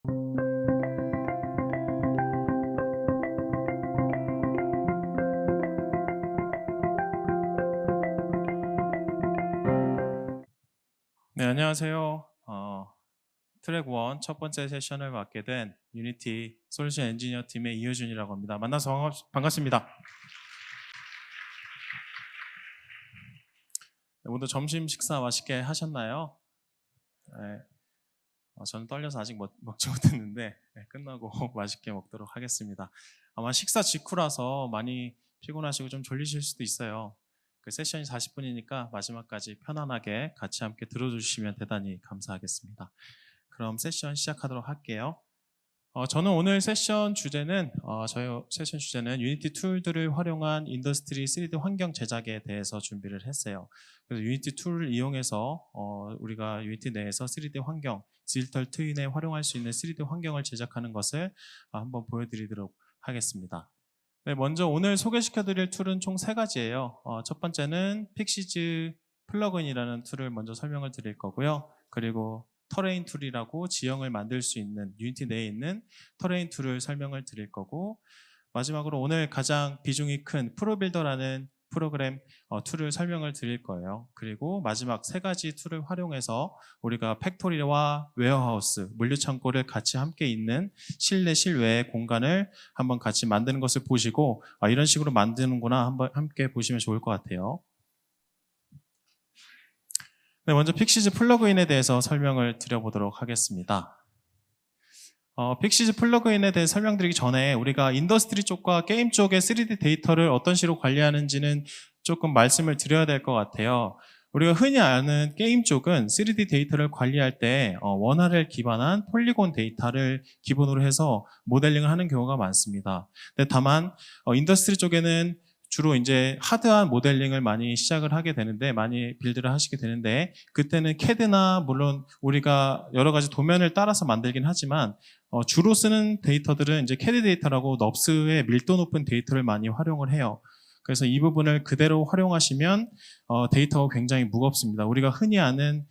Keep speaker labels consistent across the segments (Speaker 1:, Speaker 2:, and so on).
Speaker 1: 네, 안녕하세요. 트랙 1 첫 번째 세션을 맡게 된 유니티 솔루션 엔지니어 팀의 이효준이라고 합니다. 만나서 반갑습니다. 네, 오늘 점심 식사 맛있게 하셨나요? 네, 저는 떨려서 아직 먹지 못했는데 끝나고 맛있게 먹도록 하겠습니다. 아마 식사 직후라서 많이 피곤하시고 좀 졸리실 수도 있어요. 그 세션이 40분이니까 마지막까지 편안하게 같이 함께 들어주시면 대단히 감사하겠습니다. 그럼 세션 시작하도록 할게요. 저는 오늘 세션 주제는 저희 세션 주제는 유니티 툴들을 활용한 인더스트리 3D 환경 제작에 대해서 준비를 했어요. 그래서 유니티 툴을 이용해서 우리가 유니티 내에서 3D 환경, 디지털 트윈에 활용할 수 있는 3D 환경을 제작하는 것을 한번 보여드리도록 하겠습니다. 네, 먼저 오늘 소개시켜드릴 툴은 총 3가지예요. 첫 번째는 픽시즈 플러그인이라는 툴을 먼저 설명을 드릴 거고요. 그리고 터레인 툴이라고 지형을 만들 수 있는 유니티 내에 있는 터레인 툴을 설명을 드릴 거고, 마지막으로 오늘 가장 비중이 큰 프로빌더라는 프로그램 툴을 설명을 드릴 거예요. 그리고 마지막 3가지 툴을 활용해서 우리가 팩토리와 웨어하우스, 물류창고를 같이 함께 있는 실내 실외의 공간을 한번 같이 만드는 것을 보시고 이런 식으로 만드는구나 한번 함께 보시면 좋을 것 같아요. 네, 먼저 픽시즈 플러그인에 대해서 설명을 드려보도록 하겠습니다. 픽시즈 플러그인에 대해 설명드리기 전에 우리가 인더스트리 쪽과 게임 쪽의 3D 데이터를 어떤 식으로 관리하는지는 조금 말씀을 드려야 될 것 같아요. 우리가 흔히 아는 게임 쪽은 3D 데이터를 관리할 때 원화를 기반한 폴리곤 데이터를 기본으로 해서 모델링을 하는 경우가 많습니다. 근데 다만 인더스트리 쪽에는 주로 이제 하드한 모델링을 많이 시작을 하게 되는데, 많이 빌드를 하시게 되는데, 그때는 CAD나 물론 우리가 여러 가지 도면을 따라서 만들긴 하지만 주로 쓰는 데이터들은 이제 CAD 데이터라고 넙스의 밀도 높은 데이터를 많이 활용을 해요. 그래서 이 부분을 그대로 활용하시면 데이터가 굉장히 무겁습니다. 우리가 흔히 아는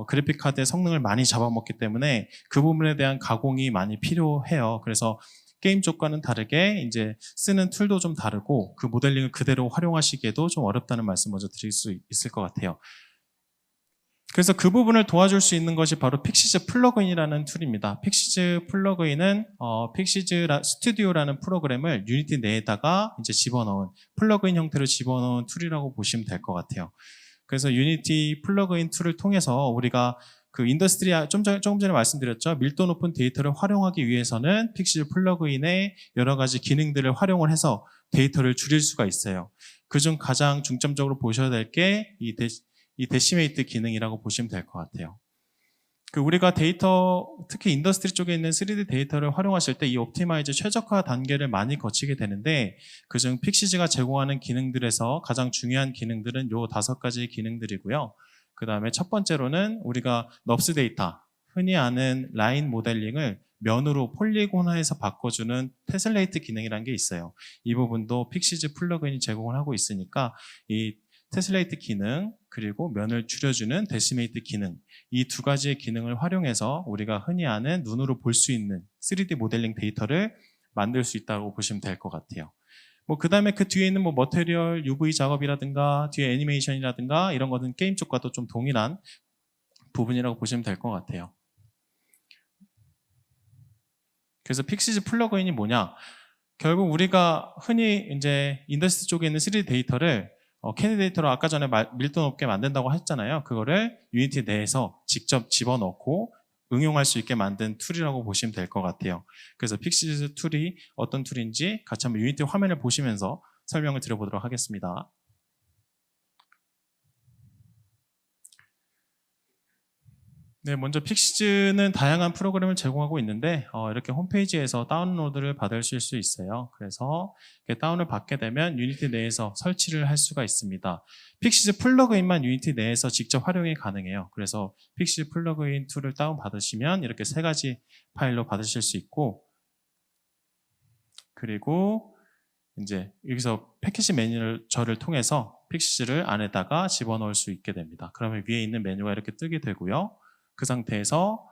Speaker 1: 그래픽 카드의 성능을 많이 잡아먹기 때문에 그 부분에 대한 가공이 많이 필요해요. 그래서 게임 쪽과는 다르게 이제 쓰는 툴도 좀 다르고 그 모델링을 그대로 활용하시기에도 좀 어렵다는 말씀 먼저 드릴 수 있을 것 같아요. 그래서 그 부분을 도와줄 수 있는 것이 바로 픽시즈 플러그인이라는 툴입니다. 픽시즈 플러그인은 픽시즈 스튜디오라는 프로그램을 유니티 내에다가 이제 집어넣은 플러그인 형태로 집어넣은 툴이라고 보시면 될 것 같아요. 그래서 유니티 플러그인 툴을 통해서 우리가 그 인더스트리 조금 전에 말씀드렸죠. 밀도 높은 데이터를 활용하기 위해서는 픽시즈 플러그인의 여러 가지 기능들을 활용을 해서 데이터를 줄일 수가 있어요. 그중 가장 중점적으로 보셔야 될 게 이 데시메이트 기능이라고 보시면 될 것 같아요. 우리가 데이터, 특히 인더스트리 쪽에 있는 3D 데이터를 활용하실 때 이 옵티마이즈 최적화 단계를 많이 거치게 되는데, 그중 픽시즈가 제공하는 기능들에서 가장 중요한 기능들은 요 5가지 기능들이고요. 그 다음에 첫 번째로는 우리가 넙스 데이터, 흔히 아는 라인 모델링을 면으로 폴리곤화해서 바꿔주는 테슬레이트 기능이라는 게 있어요. 이 부분도 픽시즈 플러그인이 제공을 하고 있으니까 이 테슬레이트 기능, 그리고 면을 줄여주는 데시메이트 기능, 이 2가지의 기능을 활용해서 우리가 흔히 아는 눈으로 볼 수 있는 3D 모델링 데이터를 만들 수 있다고 보시면 될 것 같아요. 그 다음에 그 뒤에 있는 머티리얼, UV 작업이라든가 뒤에 애니메이션이라든가 이런 거는 게임 쪽과도 좀 동일한 부분이라고 보시면 될 것 같아요. 그래서 픽시즈 플러그인이 뭐냐? 결국 우리가 흔히 이제 인더스트리 쪽에 있는 3D 데이터를 CAD 데이터로 아까 전에 밀도 높게 만든다고 했잖아요. 그거를 유니티 내에서 직접 집어넣고 응용할 수 있게 만든 툴이라고 보시면 될 것 같아요. 그래서 픽시즈 툴이 어떤 툴인지 같이 한번 유니티 화면을 보시면서 설명을 드려보도록 하겠습니다. 네, 먼저 픽시즈는 다양한 프로그램을 제공하고 있는데 이렇게 홈페이지에서 다운로드를 받으실 수 있어요. 그래서 다운을 받게 되면 유니티 내에서 설치를 할 수가 있습니다. 픽시즈 플러그인만 유니티 내에서 직접 활용이 가능해요. 그래서 픽시즈 플러그인 툴을 다운 받으시면 이렇게 3가지 파일로 받으실 수 있고, 그리고 이제 여기서 패키지 매니저를 통해서 픽시즈를 안에다가 집어넣을 수 있게 됩니다. 그러면 위에 있는 메뉴가 이렇게 뜨게 되고요. 그 상태에서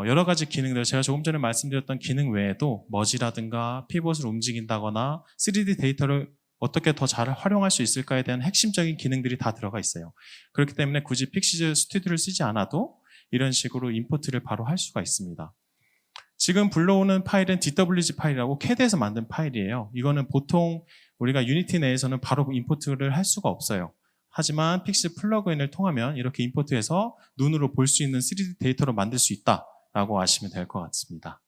Speaker 1: 여러 가지 기능들, 제가 조금 전에 말씀드렸던 기능 외에도 머지라든가 피벗을 움직인다거나 3D 데이터를 어떻게 더 잘 활용할 수 있을까에 대한 핵심적인 기능들이 다 들어가 있어요. 그렇기 때문에 굳이 픽시즈 스튜디오를 쓰지 않아도 이런 식으로 임포트를 바로 할 수가 있습니다. 지금 불러오는 파일은 DWG 파일이라고 CAD에서 만든 파일이에요. 이거는 보통 우리가 유니티 내에서는 바로 임포트를 할 수가 없어요. 하지만 픽시즈 플러그인을 통하면 이렇게 임포트해서 눈으로 볼 수 있는 3D 데이터로 만들 수 있다라고 아시면 될 것 같습니다.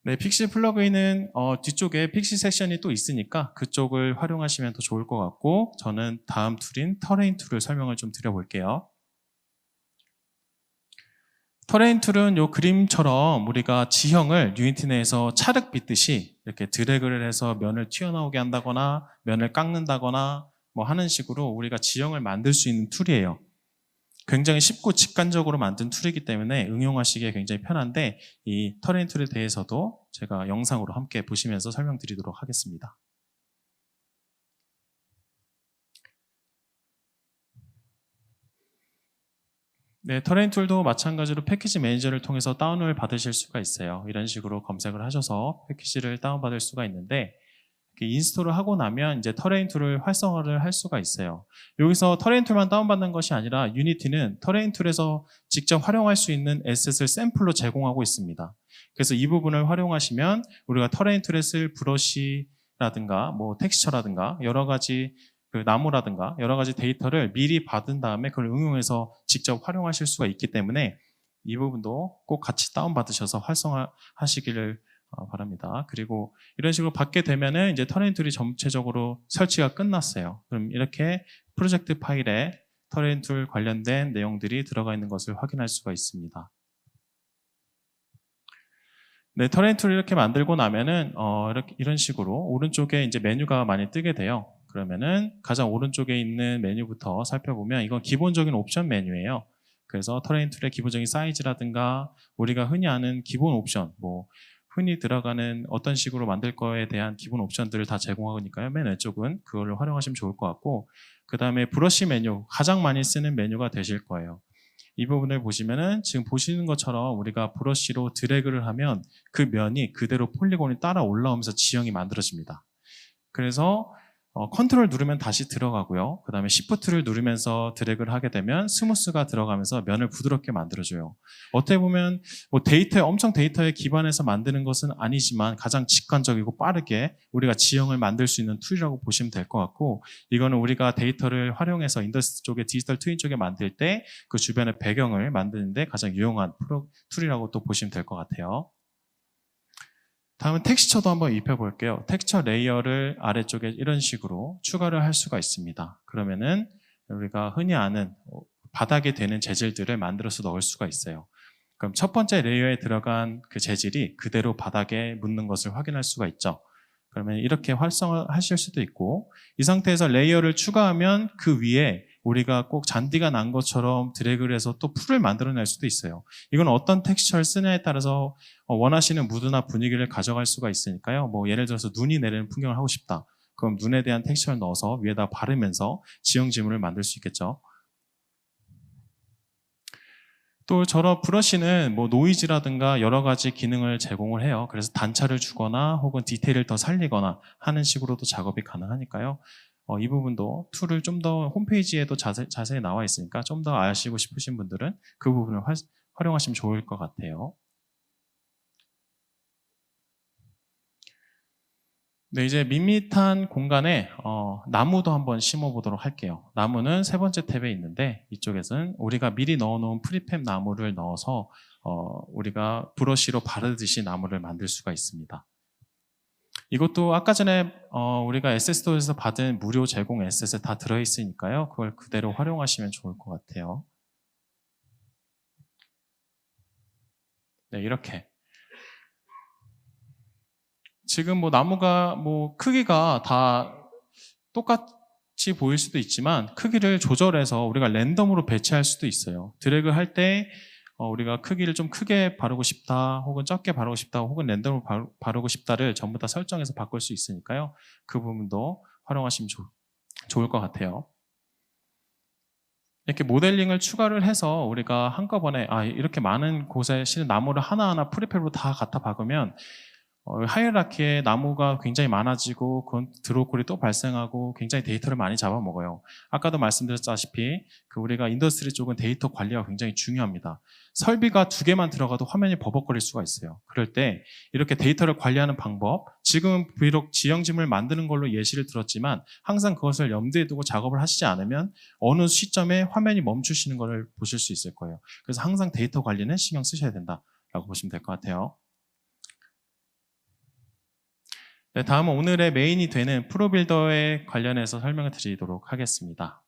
Speaker 1: 네, 픽시 플러그인은 뒤쪽에 픽시 섹션이 또 있으니까 그쪽을 활용하시면 더 좋을 것 같고, 저는 다음 툴인 터레인 툴을 설명을 좀 드려볼게요. 터레인 툴은 이 그림처럼 우리가 지형을 유니티 내에서 찰흙 빗듯이 이렇게 드래그를 해서 면을 튀어나오게 한다거나 면을 깎는다거나 뭐 하는 식으로 우리가 지형을 만들 수 있는 툴이에요. 굉장히 쉽고 직관적으로 만든 툴이기 때문에 응용하시기에 굉장히 편한데, 이 터레인 툴에 대해서도 제가 영상으로 함께 보시면서 설명드리도록 하겠습니다. 네, 터레인 툴도 마찬가지로 패키지 매니저를 통해서 다운을 받으실 수가 있어요. 이런 식으로 검색을 하셔서 패키지를 다운받을 수가 있는데, 인스톨을 하고 나면 이제 터레인 툴을 활성화를 할 수가 있어요. 여기서 터레인 툴만 다운받는 것이 아니라 유니티는 터레인 툴에서 직접 활용할 수 있는 에셋을 샘플로 제공하고 있습니다. 그래서 이 부분을 활용하시면 우리가 터레인 툴에 쓸 브러쉬라든가 뭐 텍스처라든가 여러 가지 그 나무라든가 여러 가지 데이터를 미리 받은 다음에 그걸 응용해서 직접 활용하실 수가 있기 때문에 이 부분도 꼭 같이 다운받으셔서 활성화하시기를 바랍니다. 그리고 이런 식으로 받게 되면은 이제 터레인 툴이 전체적으로 설치가 끝났어요. 그럼 이렇게 프로젝트 파일에 터레인 툴 관련된 내용들이 들어가 있는 것을 확인할 수가 있습니다. 네, 터레인 툴을 이렇게 만들고 나면은 이런 식으로 오른쪽에 이제 메뉴가 많이 뜨게 돼요. 그러면은 가장 오른쪽에 있는 메뉴부터 살펴보면 이건 기본적인 옵션 메뉴예요. 그래서 터레인 툴의 기본적인 사이즈라든가 우리가 흔히 아는 기본 옵션, 뭐 흔히 들어가는 어떤 식으로 만들 거에 대한 기본 옵션들을 다 제공하니까요. 맨 왼쪽은 그걸 활용하시면 좋을 것 같고, 그 다음에 브러쉬 메뉴, 가장 많이 쓰는 메뉴가 되실 거예요. 이 부분을 보시면은 지금 보시는 것처럼 우리가 브러쉬로 드래그를 하면 그 면이 그대로 폴리곤이 따라 올라오면서 지형이 만들어집니다. 그래서 컨트롤 누르면 다시 들어가고요. 그 다음에 시프트를 누르면서 드래그를 하게 되면 스무스가 들어가면서 면을 부드럽게 만들어줘요. 어떻게 보면 뭐 엄청 데이터에 기반해서 만드는 것은 아니지만 가장 직관적이고 빠르게 우리가 지형을 만들 수 있는 툴이라고 보시면 될 것 같고, 이거는 우리가 데이터를 활용해서 인더스트리 쪽에 디지털 트윈 쪽에 만들 때 그 주변의 배경을 만드는데 가장 유용한 툴이라고 또 보시면 될 것 같아요. 다음은 텍스처도 한번 입혀볼게요. 텍스처 레이어를 아래쪽에 이런 식으로 추가를 할 수가 있습니다. 그러면은 우리가 흔히 아는 바닥에 되는 재질들을 만들어서 넣을 수가 있어요. 그럼 첫 번째 레이어에 들어간 그 재질이 그대로 바닥에 묻는 것을 확인할 수가 있죠. 그러면 이렇게 활성화하실 수도 있고, 이 상태에서 레이어를 추가하면 그 위에 우리가 꼭 잔디가 난 것처럼 드래그를 해서 또 풀을 만들어낼 수도 있어요. 이건 어떤 텍스처를 쓰냐에 따라서 원하시는 무드나 분위기를 가져갈 수가 있으니까요. 뭐 예를 들어서 눈이 내리는 풍경을 하고 싶다. 그럼 눈에 대한 텍스처를 넣어서 위에다 바르면서 지형 지물을 만들 수 있겠죠. 또 저런 브러쉬는 뭐 노이즈라든가 여러 가지 기능을 제공을 해요. 그래서 단차를 주거나 혹은 디테일을 더 살리거나 하는 식으로도 작업이 가능하니까요. 이 부분도 툴을 좀 더 홈페이지에도 자세히 나와 있으니까 좀 더 아시고 싶으신 분들은 그 부분을 활용하시면 좋을 것 같아요. 네, 이제 밋밋한 공간에 나무도 한번 심어보도록 할게요. 나무는 세 번째 탭에 있는데, 이쪽에서는 우리가 미리 넣어놓은 프리팹 나무를 넣어서 우리가 브러쉬로 바르듯이 나무를 만들 수가 있습니다. 이것도 아까 전에 우리가 에셋스토어에서 받은 무료 제공 에셋에 다 들어있으니까요. 그걸 그대로 활용하시면 좋을 것 같아요. 네, 이렇게. 지금 뭐 나무가 뭐 크기가 다 똑같이 보일 수도 있지만 크기를 조절해서 우리가 랜덤으로 배치할 수도 있어요. 드래그 할 때 우리가 크기를 좀 크게 바르고 싶다, 혹은 적게 바르고 싶다, 혹은 랜덤으로 바르고 싶다를 전부 다 설정해서 바꿀 수 있으니까요. 그 부분도 활용하시면 좋을 것 같아요. 이렇게 모델링을 추가를 해서 우리가 한꺼번에 이렇게 많은 곳에 실은 나무를 하나하나 프리팹으로 다 갖다 박으면 하이라키에 나무가 굉장히 많아지고 그건 드로우콜이 또 발생하고 굉장히 데이터를 많이 잡아먹어요. 아까도 말씀드렸다시피 우리가 인더스트리 쪽은 데이터 관리가 굉장히 중요합니다. 설비가 2개만 들어가도 화면이 버벅거릴 수가 있어요. 그럴 때 이렇게 데이터를 관리하는 방법, 지금은 비록 지형짐을 만드는 걸로 예시를 들었지만 항상 그것을 염두에 두고 작업을 하시지 않으면 어느 시점에 화면이 멈추시는 것을 보실 수 있을 거예요. 그래서 항상 데이터 관리는 신경 쓰셔야 된다라고 보시면 될 것 같아요. 네, 다음은 오늘의 메인이 되는 프로빌더에 관련해서 설명을 드리도록 하겠습니다.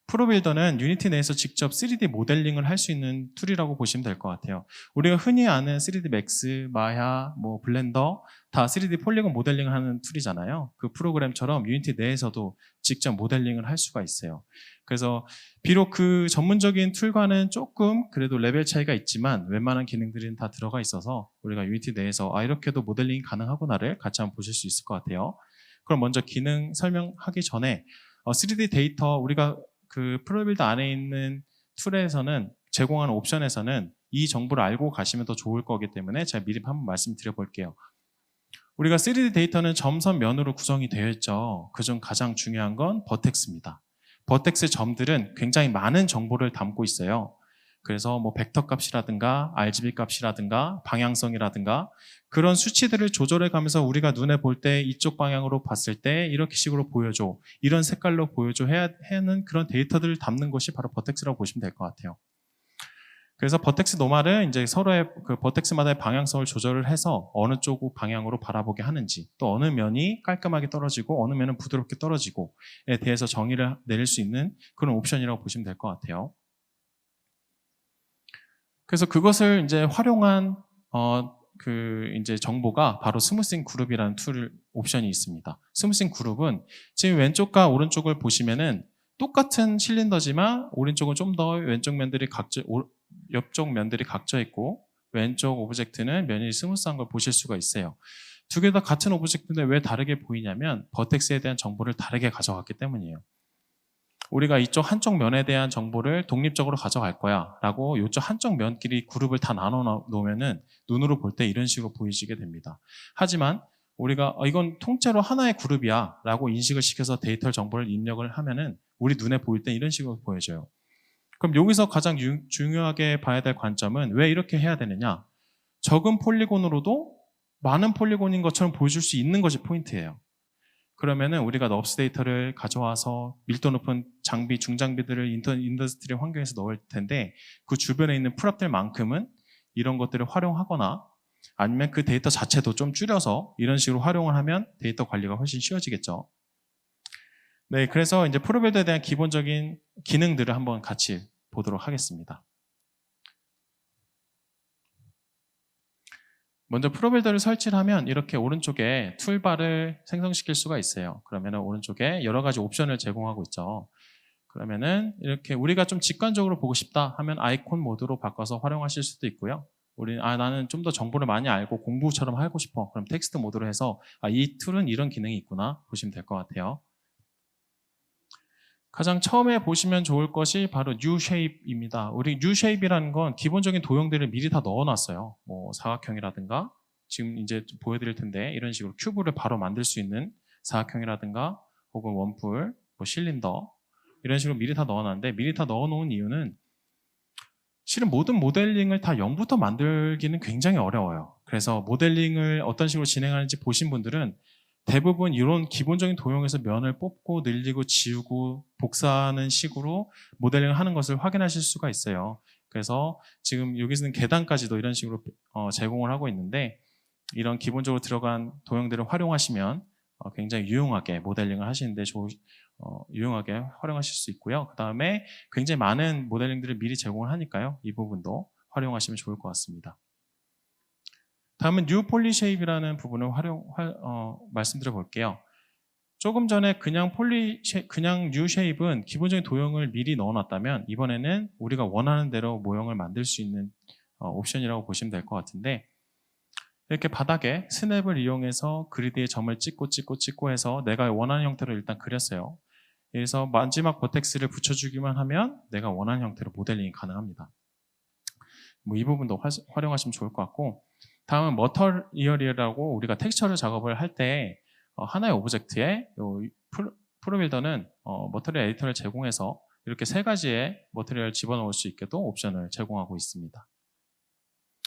Speaker 1: 프로빌더는 유니티 내에서 직접 3D 모델링을 할 수 있는 툴이라고 보시면 될 것 같아요. 우리가 흔히 아는 3D 맥스, 마야, 블렌더 다 3D 폴리곤 모델링을 하는 툴이잖아요. 그 프로그램처럼 유니티 내에서도 직접 모델링을 할 수가 있어요. 그래서 비록 그 전문적인 툴과는 조금 그래도 레벨 차이가 있지만 웬만한 기능들은 다 들어가 있어서 우리가 유니티 내에서 이렇게도 모델링이 가능하구나를 같이 한번 보실 수 있을 것 같아요. 그럼 먼저 기능 설명하기 전에 3D 데이터 우리가 그 프로빌더 안에 있는 툴에서는 제공하는 옵션에서는 이 정보를 알고 가시면 더 좋을 거기 때문에 제가 미리 한번 말씀드려 볼게요. 우리가 3D 데이터는 점선 면으로 구성이 되어 있죠. 그중 가장 중요한 건 버텍스입니다. 버텍스 점들은 굉장히 많은 정보를 담고 있어요. 그래서 벡터 값이라든가 RGB 값이라든가 방향성이라든가 그런 수치들을 조절해 가면서 우리가 눈에 볼 때 이쪽 방향으로 봤을 때 이렇게 식으로 보여줘, 이런 색깔로 보여줘 해야 하는 그런 데이터들을 담는 것이 바로 버텍스라고 보시면 될 것 같아요. 그래서 버텍스 노말은 이제 서로의 그 버텍스마다의 방향성을 조절을 해서 어느 쪽 방향으로 바라보게 하는지, 또 어느 면이 깔끔하게 떨어지고 어느 면은 부드럽게 떨어지고에 대해서 정의를 내릴 수 있는 그런 옵션이라고 보시면 될 것 같아요. 그래서 그것을 이제 활용한 이제 정보가 바로 스무싱 그룹이라는 툴 옵션이 있습니다. 스무싱 그룹은 지금 왼쪽과 오른쪽을 보시면은 똑같은 실린더지만 오른쪽은 좀 더 왼쪽 면들이 옆쪽 면들이 각져 있고 왼쪽 오브젝트는 면이 스무스한 걸 보실 수가 있어요. 두 개 다 같은 오브젝트인데 왜 다르게 보이냐면 버텍스에 대한 정보를 다르게 가져갔기 때문이에요. 우리가 이쪽 한쪽 면에 대한 정보를 독립적으로 가져갈 거야 라고 이쪽 한쪽 면끼리 그룹을 다 나눠 놓으면은 눈으로 볼 때 이런 식으로 보이시게 됩니다. 하지만 우리가 이건 통째로 하나의 그룹이야 라고 인식을 시켜서 데이터 정보를 입력을 하면은 우리 눈에 보일 때 이런 식으로 보여져요. 그럼 여기서 가장 중요하게 봐야 될 관점은 왜 이렇게 해야 되느냐? 적은 폴리곤으로도 많은 폴리곤인 것처럼 보여줄 수 있는 것이 포인트예요. 그러면은 우리가 넙스 데이터를 가져와서 밀도 높은 장비, 중장비들을 인더스트리 환경에서 넣을 텐데 그 주변에 있는 풀업들만큼은 이런 것들을 활용하거나 아니면 그 데이터 자체도 좀 줄여서 이런 식으로 활용을 하면 데이터 관리가 훨씬 쉬워지겠죠. 네, 그래서 이제 프로빌더에 대한 기본적인 기능들을 한번 같이 보도록 하겠습니다. 먼저 프로빌더를 설치를 하면 이렇게 오른쪽에 툴바를 생성시킬 수가 있어요. 그러면 오른쪽에 여러 가지 옵션을 제공하고 있죠. 그러면은 이렇게 우리가 좀 직관적으로 보고 싶다 하면 아이콘 모드로 바꿔서 활용하실 수도 있고요. 나는 좀 더 정보를 많이 알고 공부처럼 하고 싶어. 그럼 텍스트 모드로 해서 이 툴은 이런 기능이 있구나 보시면 될 것 같아요. 가장 처음에 보시면 좋을 것이 바로 New Shape입니다. 우리 New Shape이라는 건 기본적인 도형들을 미리 다 넣어놨어요. 사각형이라든가 지금 이제 보여드릴 텐데 이런 식으로 큐브를 바로 만들 수 있는 사각형이라든가 혹은 원뿔, 실린더 이런 식으로 미리 다 넣어놨는데 미리 다 넣어놓은 이유는 실은 모든 모델링을 다 0부터 만들기는 굉장히 어려워요. 그래서 모델링을 어떤 식으로 진행하는지 보신 분들은 대부분 이런 기본적인 도형에서 면을 뽑고 늘리고 지우고 복사하는 식으로 모델링을 하는 것을 확인하실 수가 있어요. 그래서 지금 여기서는 계단까지도 이런 식으로 제공을 하고 있는데 이런 기본적으로 들어간 도형들을 활용하시면 굉장히 유용하게 모델링을 하시는데 유용하게 활용하실 수 있고요. 그 다음에 굉장히 많은 모델링들을 미리 제공을 하니까요. 이 부분도 활용하시면 좋을 것 같습니다. 다음은 New Polyshape이라는 부분을 말씀드려 볼게요. 조금 전에 그냥 New Shape은 기본적인 도형을 미리 넣어놨다면 이번에는 우리가 원하는 대로 모형을 만들 수 있는 옵션이라고 보시면 될 것 같은데 이렇게 바닥에 스냅을 이용해서 그리드에 점을 찍고 해서 내가 원하는 형태로 일단 그렸어요. 그래서 마지막 버텍스를 붙여주기만 하면 내가 원하는 형태로 모델링이 가능합니다. 뭐 이 부분도 활용하시면 좋을 것 같고, 다음은 머터리얼이라고 우리가 텍스처를 작업을 할 때 하나의 오브젝트에 프로빌더는 머터리얼 에디터를 제공해서 이렇게 세 가지의 머터리얼을 집어넣을 수 있게도 옵션을 제공하고 있습니다.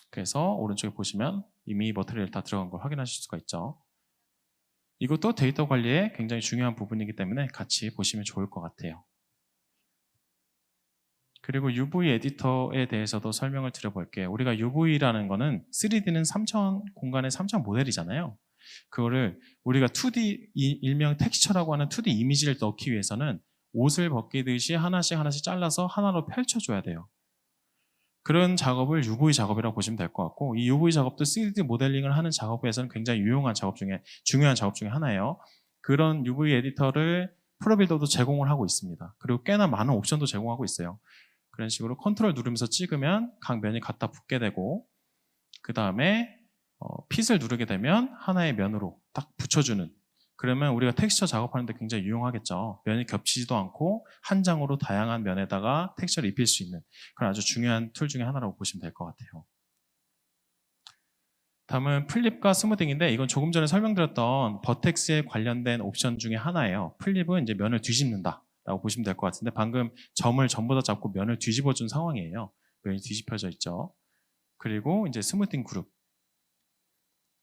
Speaker 1: 그래서 오른쪽에 보시면 이미 머터리얼 다 들어간 걸 확인하실 수가 있죠. 이것도 데이터 관리에 굉장히 중요한 부분이기 때문에 같이 보시면 좋을 것 같아요. 그리고 UV 에디터에 대해서도 설명을 드려볼게요. 우리가 UV라는 거는 3D는 3차원 공간의 3차원 모델이잖아요. 그거를 우리가 2D, 일명 텍스처라고 하는 2D 이미지를 넣기 위해서는 옷을 벗기듯이 하나씩 잘라서 하나로 펼쳐줘야 돼요. 그런 작업을 UV 작업이라고 보시면 될 것 같고, 이 UV 작업도 3D 모델링을 하는 작업에서는 굉장히 중요한 작업 중에 하나예요. 그런 UV 에디터를 프로빌더도 제공을 하고 있습니다. 그리고 꽤나 많은 옵션도 제공하고 있어요. 그런 식으로 컨트롤 누르면서 찍으면 각 면이 갖다 붙게 되고, 그 다음에 핏을 누르게 되면 하나의 면으로 딱 붙여주는, 그러면 우리가 텍스처 작업하는데 굉장히 유용하겠죠. 면이 겹치지도 않고 한 장으로 다양한 면에다가 텍스처를 입힐 수 있는 그런 아주 중요한 툴 중에 하나라고 보시면 될 것 같아요. 다음은 플립과 스무딩인데, 이건 조금 전에 설명드렸던 버텍스에 관련된 옵션 중에 하나예요. 플립은 이제 면을 뒤집는다 라고 보시면 될 것 같은데, 방금 점을 전부 다 잡고 면을 뒤집어 준 상황이에요. 면이 뒤집혀져 있죠. 그리고 이제 스무딩 그룹,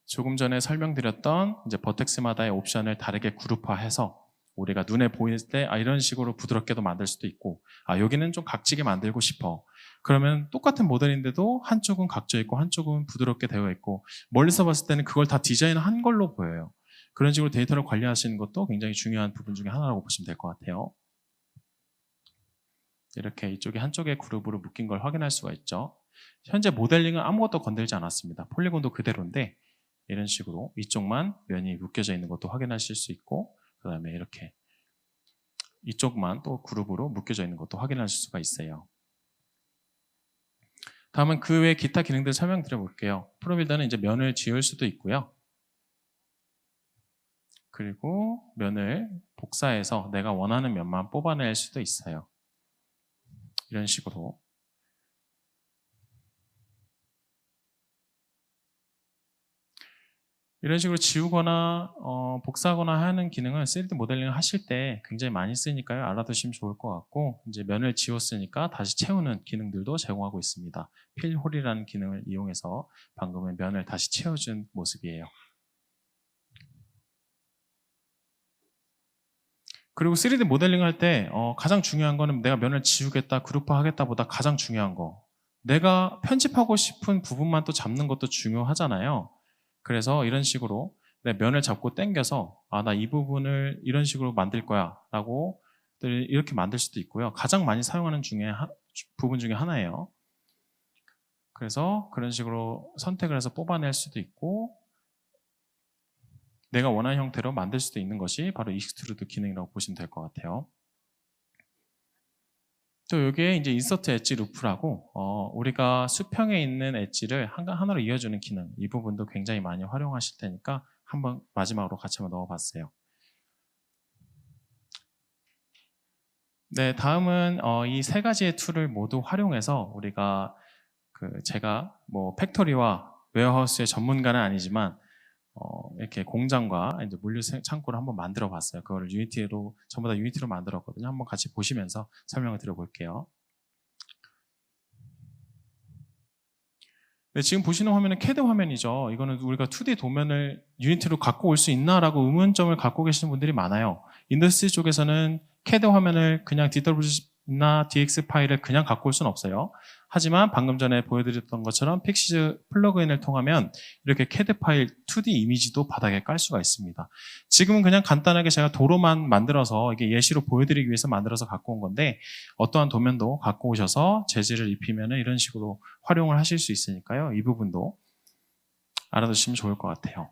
Speaker 1: 조금 전에 설명드렸던 이제 버텍스마다의 옵션을 다르게 그룹화해서 우리가 눈에 보일 때 이런 식으로 부드럽게도 만들 수도 있고, 여기는 좀 각지게 만들고 싶어. 그러면 똑같은 모델인데도 한쪽은 각져 있고 한쪽은 부드럽게 되어 있고, 멀리서 봤을 때는 그걸 다 디자인한 걸로 보여요. 그런 식으로 데이터를 관리하시는 것도 굉장히 중요한 부분 중에 하나라고 보시면 될 것 같아요. 이렇게 이쪽에 한쪽에 그룹으로 묶인 걸 확인할 수가 있죠. 현재 모델링은 아무것도 건들지 않았습니다. 폴리곤도 그대로인데 이런 식으로 위쪽만 면이 묶여져 있는 것도 확인하실 수 있고, 그 다음에 이렇게 이쪽만 또 그룹으로 묶여져 있는 것도 확인하실 수가 있어요. 다음은 그 외 기타 기능들 설명드려 볼게요. 프로빌더는 이제 면을 지울 수도 있고요. 그리고 면을 복사해서 내가 원하는 면만 뽑아낼 수도 있어요. 이런 식으로. 이런 식으로 지우거나 복사하거나 하는 기능은 3D 모델링을 하실 때 굉장히 많이 쓰니까요. 알아두시면 좋을 것 같고, 이제 면을 지웠으니까 다시 채우는 기능들도 제공하고 있습니다. 필홀이라는 기능을 이용해서 방금은 면을 다시 채워준 모습이에요. 그리고 3D 모델링 할 때 가장 중요한 거는 내가 면을 지우겠다, 그룹화하겠다 보다 가장 중요한 거, 내가 편집하고 싶은 부분만 또 잡는 것도 중요하잖아요. 그래서 이런 식으로 내 면을 잡고 당겨서 나 이 부분을 이런 식으로 만들 거야 라고 이렇게 만들 수도 있고요. 가장 많이 사용하는 부분 중에 하나예요. 그래서 그런 식으로 선택을 해서 뽑아낼 수도 있고, 내가 원하는 형태로 만들 수도 있는 것이 바로 익스트루드 기능이라고 보시면 될 것 같아요. 또 여기에 이제 인서트 엣지 루프라고 우리가 수평에 있는 엣지를 하나로 이어주는 기능, 이 부분도 굉장히 많이 활용하실 테니까 한번 마지막으로 같이 한번 넣어봤어요. 네, 다음은 이 세 가지의 툴을 모두 활용해서 우리가 제가 뭐 팩토리와 웨어하우스의 전문가는 아니지만 이렇게 공장과 이제 물류 창고를 한번 만들어 봤어요. 그거를 유니티로, 전부 다 유니티로 만들었거든요. 한번 같이 보시면서 설명을 드려볼게요. 네, 지금 보시는 화면은 CAD 화면이죠. 이거는 우리가 2D 도면을 유니티로 갖고 올 수 있나라고 의문점을 갖고 계시는 분들이 많아요. 인더스트리 쪽에서는 CAD 화면을 그냥 DW나 DX 파일을 그냥 갖고 올 수는 없어요. 하지만 방금 전에 보여드렸던 것처럼 픽시즈 플러그인을 통하면 이렇게 CAD 파일 2D 이미지도 바닥에 깔 수가 있습니다. 지금은 그냥 간단하게 제가 도로만 만들어서 이게 예시로 보여드리기 위해서 만들어서 갖고 온 건데, 어떠한 도면도 갖고 오셔서 재질을 입히면 이런 식으로 활용을 하실 수 있으니까요. 이 부분도 알아두시면 좋을 것 같아요.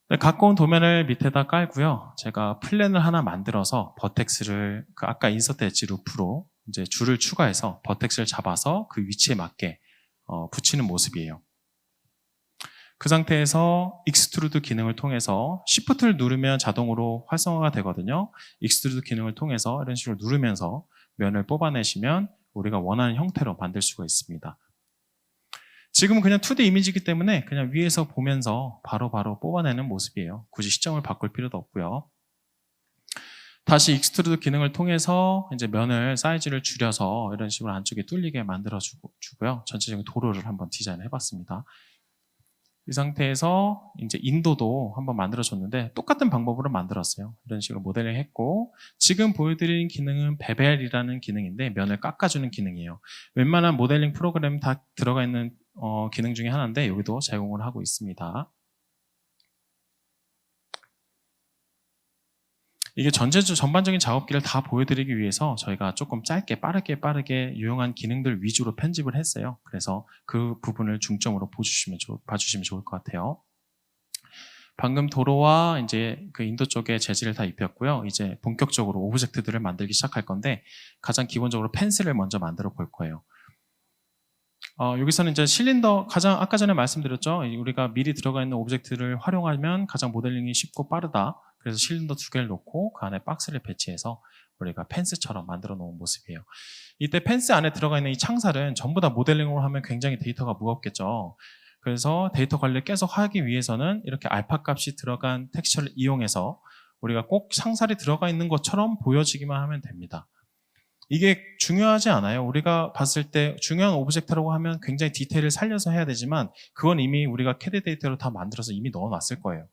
Speaker 1: 네, 갖고 온 도면을 밑에다 깔고요. 제가 플랜을 하나 만들어서 버텍스를 아까 인서트 엣지 루프로 이제 줄을 추가해서 버텍스를 잡아서 그 위치에 맞게 붙이는 모습이에요. 그 상태에서 익스트루드 기능을 통해서 Shift를 누르면 자동으로 활성화가 되거든요. 익스트루드 기능을 통해서 이런 식으로 누르면서 면을 뽑아내시면 우리가 원하는 형태로 만들 수가 있습니다. 지금은 그냥 2D 이미지이기 때문에 그냥 위에서 보면서 바로바로 뽑아내는 모습이에요. 굳이 시점을 바꿀 필요도 없고요. 다시 익스트루드 기능을 통해서 이제 면을 사이즈를 줄여서 이런 식으로 안쪽에 뚫리게 만들어 주고요. 전체적인 도로를 한번 디자인해 봤습니다. 이 상태에서 이제 인도도 한번 만들어줬는데 똑같은 방법으로 만들었어요. 이런 식으로 모델링 했고, 지금 보여드린 기능은 베벨이라는 기능인데 면을 깎아주는 기능이에요. 웬만한 모델링 프로그램 다 들어가 있는 기능 중에 하나인데 여기도 제공을 하고 있습니다. 이게 전반적인 작업기를 다 보여드리기 위해서 저희가 조금 짧게 빠르게 유용한 기능들 위주로 편집을 했어요. 그래서 그 부분을 중점으로 봐주시면 좋을 것 같아요. 방금 도로와 이제 그 인도 쪽에 재질을 다 입혔고요. 이제 본격적으로 오브젝트들을 만들기 시작할 건데 가장 기본적으로 펜스를 먼저 만들어 볼 거예요. 여기서는 이제 실린더, 가장 아까 전에 말씀드렸죠. 우리가 미리 들어가 있는 오브젝트를 활용하면 가장 모델링이 쉽고 빠르다. 그래서 실린더 2개를 놓고 그 안에 박스를 배치해서 우리가 펜스처럼 만들어 놓은 모습이에요. 이때 펜스 안에 들어가 있는 이 창살은 전부 다 모델링으로 하면 굉장히 데이터가 무겁겠죠. 그래서 데이터 관리를 계속 하기 위해서는 이렇게 알파 값이 들어간 텍스처를 이용해서 우리가 꼭 창살이 들어가 있는 것처럼 보여지기만 하면 됩니다. 이게 중요하지 않아요. 우리가 봤을 때 중요한 오브젝트라고 하면 굉장히 디테일을 살려서 해야 되지만 그건 이미 우리가 CAD 데이터로 다 만들어서 이미 넣어놨을 거예요.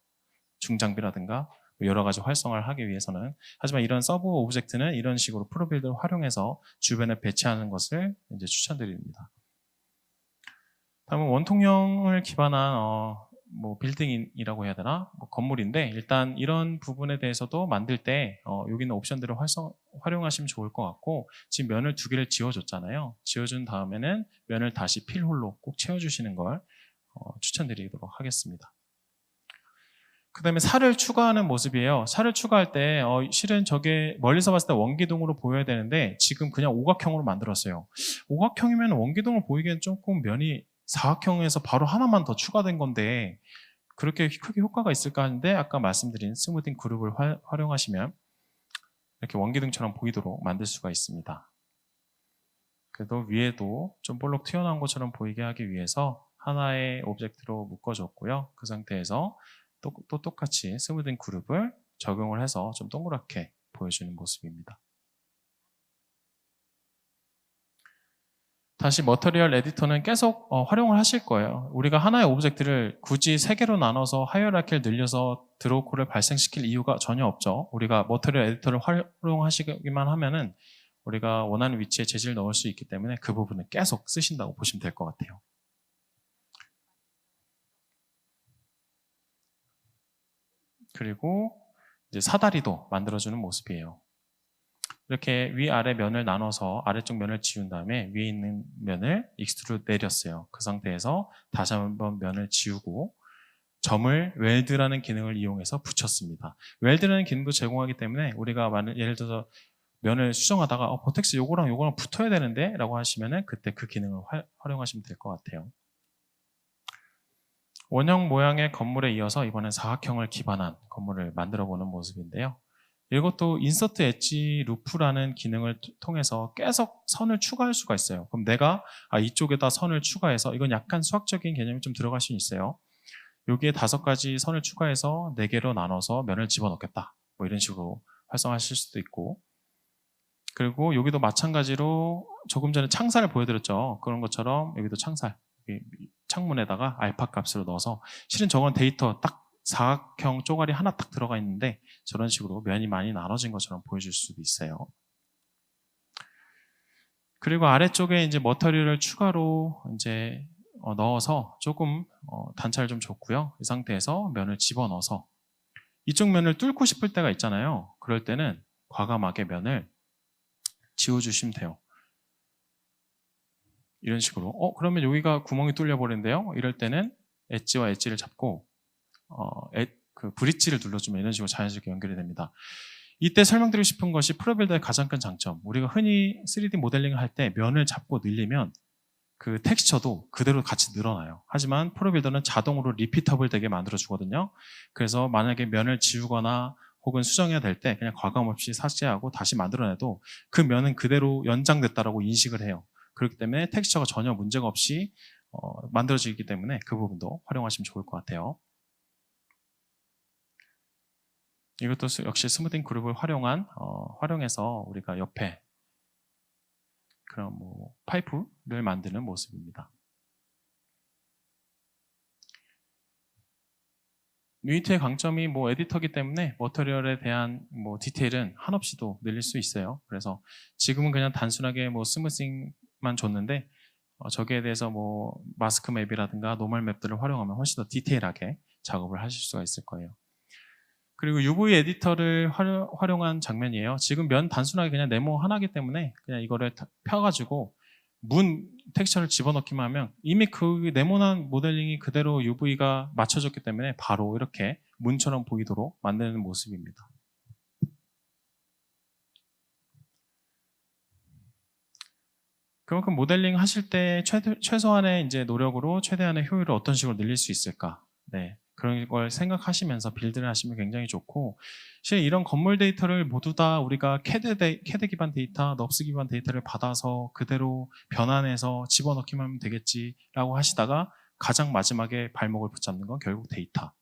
Speaker 1: 중장비라든가 여러 가지 활성화를 하기 위해서는. 하지만 이런 서브 오브젝트는 이런 식으로 프로빌드를 활용해서 주변에 배치하는 것을 이제 추천드립니다. 다음은 원통형을 기반한 뭐 빌딩이라고 해야 되나? 뭐 건물인데 일단 이런 부분에 대해서도 만들 때 여기 있는 옵션들을 활용하시면 좋을 것 같고, 지금 면을 2개를 지워줬잖아요. 지워준 다음에는 면을 다시 필홀로 꼭 채워주시는 걸 추천드리도록 하겠습니다. 그 다음에 살을 추가하는 모습이에요. 살을 추가할 때 실은 저게 멀리서 봤을 때 원기둥으로 보여야 되는데 지금 그냥 오각형으로 만들었어요. 오각형이면 원기둥으로 보이기엔 조금 면이 사각형에서 바로 하나만 더 추가된 건데 그렇게 크게 효과가 있을까 하는데 아까 말씀드린 스무딩 그룹을 활용하시면 이렇게 원기둥처럼 보이도록 만들 수가 있습니다. 그래도 위에도 좀 볼록 튀어나온 것처럼 보이게 하기 위해서 하나의 오브젝트로 묶어줬고요. 그 상태에서 또 똑같이 스무딩 그룹을 적용을 해서 좀 동그랗게 보여주는 모습입니다. 다시 머터리얼 에디터는 계속 활용을 하실 거예요. 우리가 하나의 오브젝트를 굳이 3개로 나눠서 하이어라키를 늘려서 드로우콜을 발생시킬 이유가 전혀 없죠. 우리가 머터리얼 에디터를 활용하시기만 하면은 우리가 원하는 위치에 재질을 넣을 수 있기 때문에 그 부분을 계속 쓰신다고 보시면 될 것 같아요. 그리고 이제 사다리도 만들어주는 모습이에요. 이렇게 위아래 면을 나눠서 아래쪽 면을 지운 다음에 위에 있는 면을 익스트루드 내렸어요. 그 상태에서 다시 한번 면을 지우고 점을 웰드라는 기능을 이용해서 붙였습니다. 웰드라는 기능도 제공하기 때문에 우리가 예를 들어서 면을 수정하다가 버텍스 요거랑 붙어야 되는데 라고 하시면은 그때 그 기능을 활용하시면 될 것 같아요. 원형 모양의 건물에 이어서 이번엔 사각형을 기반한 건물을 만들어 보는 모습인데요. 이것도 인서트 엣지 루프라는 기능을 통해서 계속 선을 추가할 수가 있어요. 그럼 내가 이쪽에다 선을 추가해서, 이건 약간 수학적인 개념이 좀 들어갈 수 있어요. 여기에 5가지 선을 추가해서 4개로 나눠서 면을 집어넣겠다. 뭐 이런 식으로 활성화하실 수도 있고, 그리고 여기도 마찬가지로 조금 전에 창살을 보여드렸죠. 그런 것처럼 여기도 창문에다가 알파 값으로 넣어서, 실은 저건 데이터 딱 사각형 쪼가리 하나 딱 들어가 있는데 저런 식으로 면이 많이 나눠진 것처럼 보여줄 수도 있어요. 그리고 아래쪽에 이제 머터리얼을 추가로 이제 넣어서 조금 단차를 좀 줬고요. 이 상태에서 면을 집어넣어서 이쪽 면을 뚫고 싶을 때가 있잖아요. 그럴 때는 과감하게 면을 지워주시면 돼요. 이런 식으로. 그러면 여기가 구멍이 뚫려 버리는데요. 이럴 때는 엣지와 엣지를 잡고 그 브릿지를 눌러주면 이런 식으로 자연스럽게 연결이 됩니다. 이때 설명드리고 싶은 것이 프로빌더의 가장 큰 장점. 우리가 흔히 3D 모델링을 할 때 면을 잡고 늘리면 그 텍스처도 그대로 같이 늘어나요. 하지만 프로빌더는 자동으로 리피터블 되게 만들어 주거든요. 그래서 만약에 면을 지우거나 혹은 수정해야 될 때 그냥 과감 없이 삭제하고 다시 만들어내도 그 면은 그대로 연장됐다라고 인식을 해요. 그렇기 때문에 텍스처가 전혀 문제가 없이 만들어지기 때문에 그 부분도 활용하시면 좋을 것 같아요. 이것도 역시 스무딩 그룹을 활용해서 우리가 옆에 그런 파이프를 만드는 모습입니다. 유니티의 강점이 에디터기 때문에 머터리얼에 대한 디테일은 한없이도 늘릴 수 있어요. 그래서 지금은 그냥 단순하게 스무싱만 줬는데 저기에 대해서 마스크 맵이라든가 노멀 맵들을 활용하면 훨씬 더 디테일하게 작업을 하실 수가 있을 거예요. 그리고 UV 에디터를 활용한 장면이에요. 지금 면 단순하게 그냥 네모 하나이기 때문에 그냥 이거를 펴가지고 문 텍스처를 집어넣기만 하면 이미 그 네모난 모델링이 그대로 UV가 맞춰졌기 때문에 바로 이렇게 문처럼 보이도록 만드는 모습입니다. 그만큼 모델링 하실 때 최소한의 이제 노력으로 최대한의 효율을 어떤 식으로 늘릴 수 있을까? 네. 그런 걸 생각하시면서 빌드를 하시면 굉장히 좋고, 사실 이런 건물 데이터를 모두 다 우리가 캐드 기반 데이터, 넙스 기반 데이터를 받아서 그대로 변환해서 집어넣기만 하면 되겠지라고 하시다가 가장 마지막에 발목을 붙잡는 건 결국 데이터.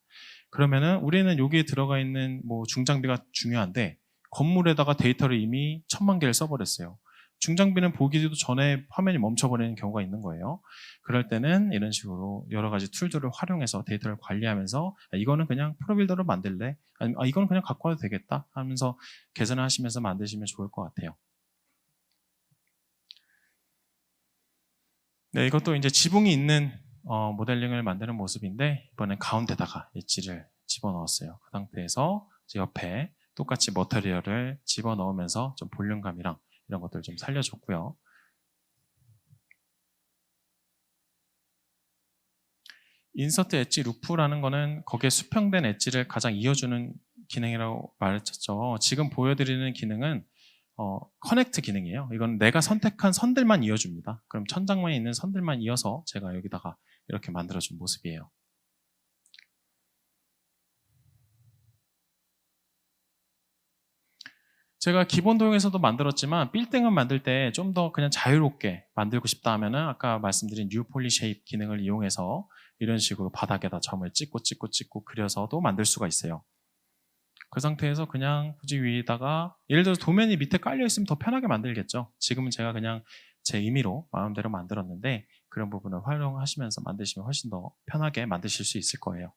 Speaker 1: 그러면은 우리는 여기에 들어가 있는 중장비가 중요한데 건물에다가 데이터를 이미 1000만 개를 써버렸어요. 중장비는 보기도 전에 화면이 멈춰버리는 경우가 있는 거예요. 그럴 때는 이런 식으로 여러 가지 툴들을 활용해서 데이터를 관리하면서 이거는 그냥 프로빌더로 만들래? 아니면 이거는 그냥 갖고 와도 되겠다? 하면서 개선을 하시면서 만드시면 좋을 것 같아요. 네, 이것도 이제 지붕이 있는 모델링을 만드는 모습인데 이번엔 가운데다가 엣지를 집어넣었어요. 그 상태에서 옆에 똑같이 머터리얼을 집어넣으면서 좀 볼륨감이랑 이런 것들을 좀 살려줬고요. 인서트 엣지 루프라는 거는 거기에 수평된 엣지를 가장 이어주는 기능이라고 말했죠. 지금 보여드리는 기능은 커넥트 기능이에요. 이건 내가 선택한 선들만 이어줍니다. 그럼 천장만에 있는 선들만 이어서 제가 여기다가 이렇게 만들어준 모습이에요. 제가 기본 도형에서도 만들었지만 빌딩을 만들 때 좀 더 그냥 자유롭게 만들고 싶다 하면은 아까 말씀드린 뉴 폴리 쉐입 기능을 이용해서 이런 식으로 바닥에다 점을 찍고 그려서도 만들 수가 있어요. 그 상태에서 그냥 굳이 위에다가 예를 들어서 도면이 밑에 깔려 있으면 더 편하게 만들겠죠. 지금은 제가 그냥 제 임의로 마음대로 만들었는데 그런 부분을 활용하시면서 만드시면 훨씬 더 편하게 만드실 수 있을 거예요.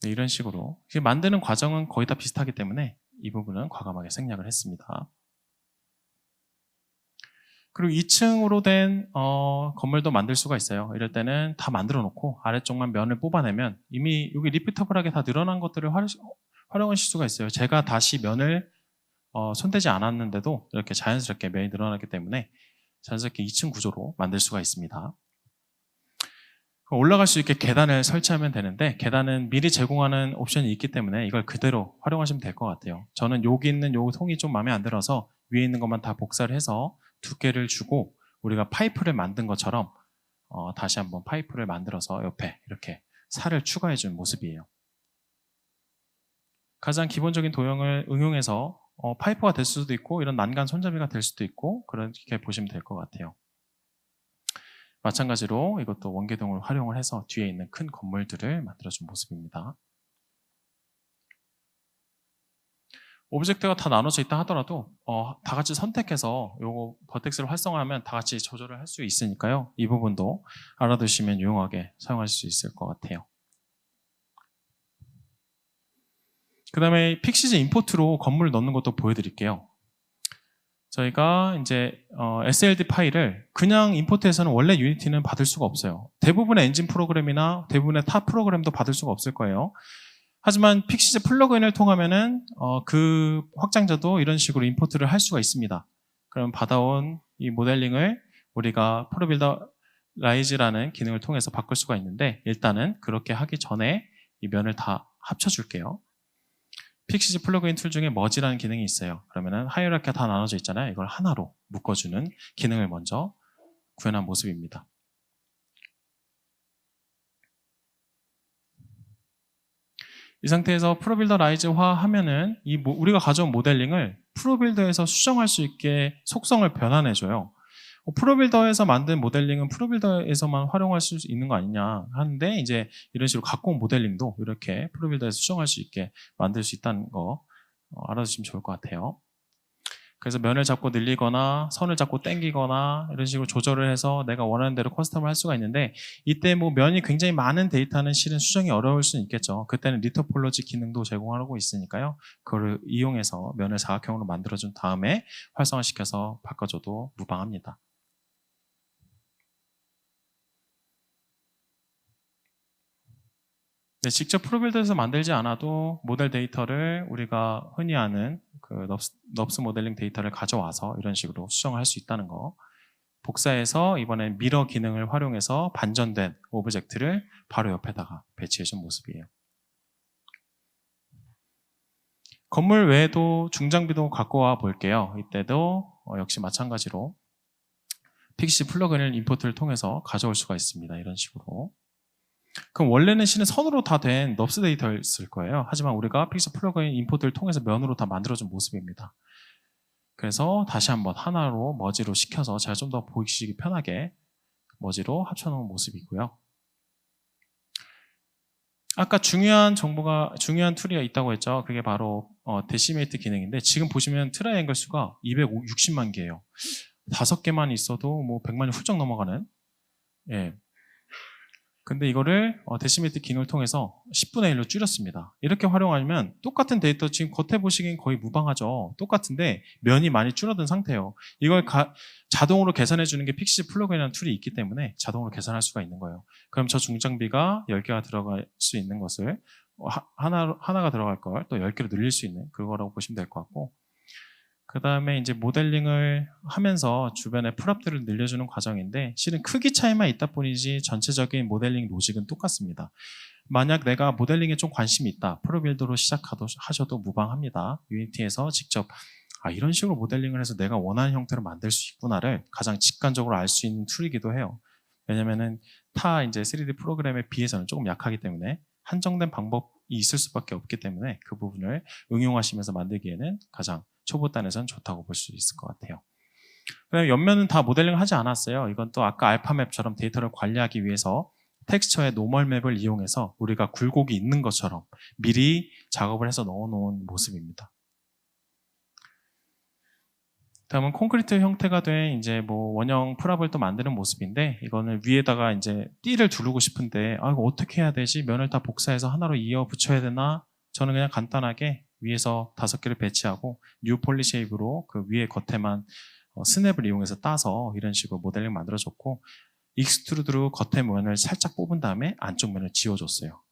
Speaker 1: 네, 이런 식으로 만드는 과정은 거의 다 비슷하기 때문에 이 부분은 과감하게 생략을 했습니다. 그리고 2층으로 된 건물도 만들 수가 있어요. 이럴 때는 다 만들어 놓고 아래쪽만 면을 뽑아내면 이미 여기 리피터블하게 다 늘어난 것들을 활용하실 수가 있어요. 제가 다시 면을 손대지 않았는데도 이렇게 자연스럽게 면이 늘어나기 때문에 자연스럽게 2층 구조로 만들 수가 있습니다. 올라갈 수 있게 계단을 설치하면 되는데 계단은 미리 제공하는 옵션이 있기 때문에 이걸 그대로 활용하시면 될 것 같아요. 저는 여기 있는 요 통이 좀 마음에 안 들어서 위에 있는 것만 다 복사를 해서 두께를 주고 우리가 파이프를 만든 것처럼 다시 한번 파이프를 만들어서 옆에 이렇게 살을 추가해 준 모습이에요. 가장 기본적인 도형을 응용해서 파이프가 될 수도 있고 이런 난간 손잡이가 될 수도 있고 그렇게 보시면 될 것 같아요. 마찬가지로 이것도 원계동을 활용을 해서 뒤에 있는 큰 건물들을 만들어준 모습입니다. 오브젝트가 다 나눠져 있다 하더라도 다 같이 선택해서 요거 버텍스를 활성화하면 다 같이 조절을 할 수 있으니까요. 이 부분도 알아두시면 유용하게 사용하실 수 있을 것 같아요. 그 다음에 픽시즈 임포트로 건물을 넣는 것도 보여드릴게요. 저희가 이제 SLD 파일을 그냥 임포트해서는 원래 유니티는 받을 수가 없어요. 대부분의 엔진 프로그램이나 대부분의 타 프로그램도 받을 수가 없을 거예요. 하지만 픽시즈 플러그인을 통하면은 그 확장자도 이런 식으로 임포트를 할 수가 있습니다. 그럼 받아온 이 모델링을 우리가 프로빌더 라이즈라는 기능을 통해서 바꿀 수가 있는데 일단은 그렇게 하기 전에 이 면을 다 합쳐줄게요. 픽시즈 플러그인 툴 중에 머지라는 기능이 있어요. 그러면은 하이어라키가 다 나눠져 있잖아요. 이걸 하나로 묶어주는 기능을 먼저 구현한 모습입니다. 이 상태에서 프로빌더 라이즈화 하면은 우리가 가져온 모델링을 프로빌더에서 수정할 수 있게 속성을 변환해줘요. 프로빌더에서 만든 모델링은 프로빌더에서만 활용할 수 있는 거 아니냐 하는데, 이제 이런 식으로 갖고 온 모델링도 이렇게 프로빌더에서 수정할 수 있게 만들 수 있다는 거 알아두시면 좋을 것 같아요. 그래서 면을 잡고 늘리거나 선을 잡고 당기거나 이런 식으로 조절을 해서 내가 원하는 대로 커스텀을 할 수가 있는데, 이때 뭐 면이 굉장히 많은 데이터는 실은 수정이 어려울 수는 있겠죠. 그때는 리토폴로지 기능도 제공하고 있으니까요. 그걸 이용해서 면을 사각형으로 만들어준 다음에 활성화시켜서 바꿔줘도 무방합니다. 네, 직접 프로빌더에서 만들지 않아도 모델 데이터를 우리가 흔히 아는 그 넙스 모델링 데이터를 가져와서 이런 식으로 수정할 수 있다는 거. 복사해서 이번엔 미러 기능을 활용해서 반전된 오브젝트를 바로 옆에다가 배치해준 모습이에요. 건물 외에도 중장비도 갖고 와 볼게요. 이때도 역시 마찬가지로 픽시 플러그인을 임포트를 통해서 가져올 수가 있습니다. 이런 식으로. 그럼 원래는 실은 선으로 다 된 넙스 데이터였을 거예요. 하지만 우리가 픽시 플러그인 임포트를 통해서 면으로 다 만들어준 모습입니다. 그래서 다시 한번 하나로 머지로 시켜서 제가 좀 더 보시기 편하게 머지로 합쳐놓은 모습이고요. 아까 중요한 툴이 있다고 했죠. 그게 바로 데시메이트 기능인데, 지금 보시면 트라이앵글 수가 260만 개예요. 5개만 있어도 뭐 100만이 훌쩍 넘어가는. 예. 근데 이거를 데시메이트 기능을 통해서 10분의 1로 줄였습니다. 이렇게 활용하면 똑같은 데이터, 지금 겉에 보시기엔 거의 무방하죠. 똑같은데 면이 많이 줄어든 상태예요. 이걸 자동으로 계산해 주는 게 픽시 플러그인이라는 툴이 있기 때문에 자동으로 계산할 수가 있는 거예요. 그럼 저 중장비가 10개가 들어갈 수 있는 것을 하나가 들어갈 걸 또 10개로 늘릴 수 있는 그거라고 보시면 될 것 같고, 그 다음에 이제 모델링을 하면서 주변의 풀업들을 늘려주는 과정인데, 실은 크기 차이만 있다 뿐이지 전체적인 모델링 로직은 똑같습니다. 만약 내가 모델링에 좀 관심이 있다, 프로빌더로 시작하셔도 무방합니다. 유니티에서 직접 이런 식으로 모델링을 해서 내가 원하는 형태로 만들 수 있구나를 가장 직관적으로 알 수 있는 툴이기도 해요. 왜냐면은 타 이제 3D 프로그램에 비해서는 조금 약하기 때문에 한정된 방법이 있을 수밖에 없기 때문에 그 부분을 응용하시면서 만들기에는 가장 초보단에서는 좋다고 볼 수 있을 것 같아요. 그다음에 옆면은 다 모델링을 하지 않았어요. 이건 또 아까 알파맵처럼 데이터를 관리하기 위해서 텍스처의 노멀 맵을 이용해서 우리가 굴곡이 있는 것처럼 미리 작업을 해서 넣어놓은 모습입니다. 다음은 콘크리트 형태가 된 이제 뭐 원형 풀업을 또 만드는 모습인데, 이거는 위에다가 이제 띠를 두르고 싶은데 이거 어떻게 해야 되지? 면을 다 복사해서 하나로 이어 붙여야 되나? 저는 그냥 간단하게 위에서 5개를 배치하고 뉴 폴리 쉐입으로 그 위에 겉에만 스냅을 이용해서 따서 이런 식으로 모델링 만들어줬고, 익스트루드로 겉에 면을 살짝 뽑은 다음에 안쪽 면을 지워줬어요.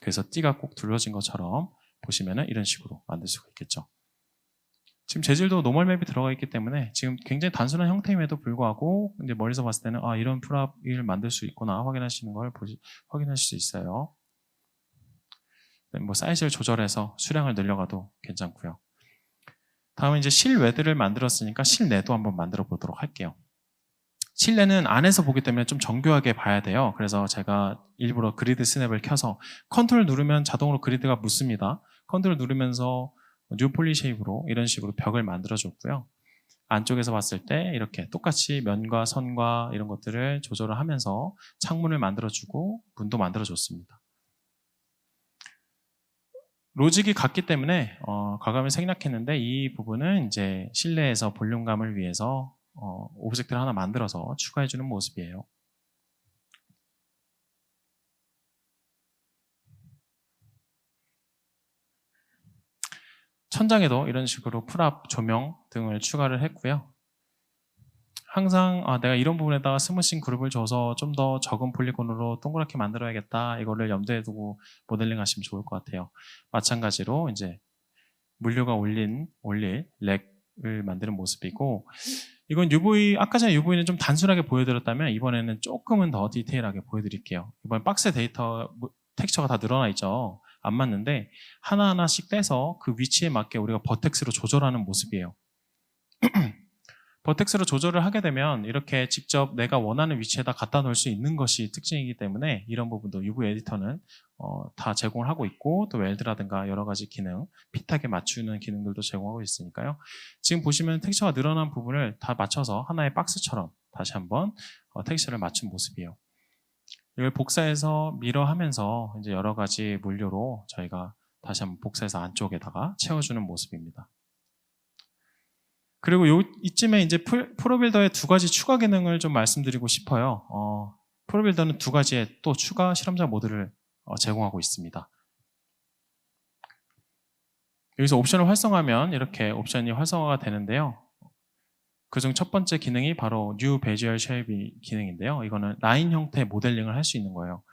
Speaker 1: 그래서 띠가 꼭 둘러진 것처럼 보시면은 이런 식으로 만들 수가 있겠죠. 지금 재질도 노멀 맵이 들어가 있기 때문에 지금 굉장히 단순한 형태임에도 불구하고 이제 멀리서 봤을 때는 이런 풀업을 만들 수 있구나 확인하시는 걸 확인하실 수 있어요. 뭐 사이즈를 조절해서 수량을 늘려가도 괜찮고요. 다음은 이제 실외들을 만들었으니까 실내도 한번 만들어 보도록 할게요. 실내는 안에서 보기 때문에 좀 정교하게 봐야 돼요. 그래서 제가 일부러 그리드 스냅을 켜서 컨트롤 누르면 자동으로 그리드가 묻습니다. 컨트롤 누르면서 뉴 폴리 쉐입으로 이런 식으로 벽을 만들어 줬고요. 안쪽에서 봤을 때 이렇게 똑같이 면과 선과 이런 것들을 조절을 하면서 창문을 만들어 주고 문도 만들어 줬습니다. 로직이 같기 때문에 과감히 생략했는데, 이 부분은 이제 실내에서 볼륨감을 위해서 오브젝트를 하나 만들어서 추가해주는 모습이에요. 천장에도 이런 식으로 풀업 조명 등을 추가를 했고요. 항상 내가 이런 부분에다가 스무싱 그룹을 줘서 좀 더 적은 폴리곤으로 동그랗게 만들어야겠다, 이거를 염두에 두고 모델링 하시면 좋을 것 같아요. 마찬가지로 이제 물류가 올릴 렉을 만드는 모습이고, 이건 UV, 아까 전에 UV는 좀 단순하게 보여드렸다면 이번에는 조금은 더 디테일하게 보여드릴게요. 이번 박스 데이터 텍스처가 다 늘어나 있죠. 안 맞는데 하나하나씩 떼서 그 위치에 맞게 우리가 버텍스로 조절하는 모습이에요. 버텍스로 조절을 하게 되면 이렇게 직접 내가 원하는 위치에다 갖다 놓을 수 있는 것이 특징이기 때문에 이런 부분도 UV 에디터는 다 제공을 하고 있고, 또 웰드라든가 여러 가지 기능, 핏하게 맞추는 기능들도 제공하고 있으니까요. 지금 보시면 텍스처가 늘어난 부분을 다 맞춰서 하나의 박스처럼 다시 한번 텍스처를 맞춘 모습이에요. 이걸 복사해서 미러하면서 이제 여러 가지 물류로 저희가 다시 한번 복사해서 안쪽에다가 채워주는 모습입니다. 그리고 이쯤에 이제 프로빌더의 두 가지 추가 기능을 좀 말씀드리고 싶어요. 프로빌더는 두 가지의 또 추가 실험자 모드를 제공하고 있습니다. 여기서 옵션을 활성화하면 이렇게 옵션이 활성화가 되는데요. 그중 첫 번째 기능이 바로 New Bezier Shape 기능인데요. 이거는 라인 형태 모델링을 할 수 있는 거예요.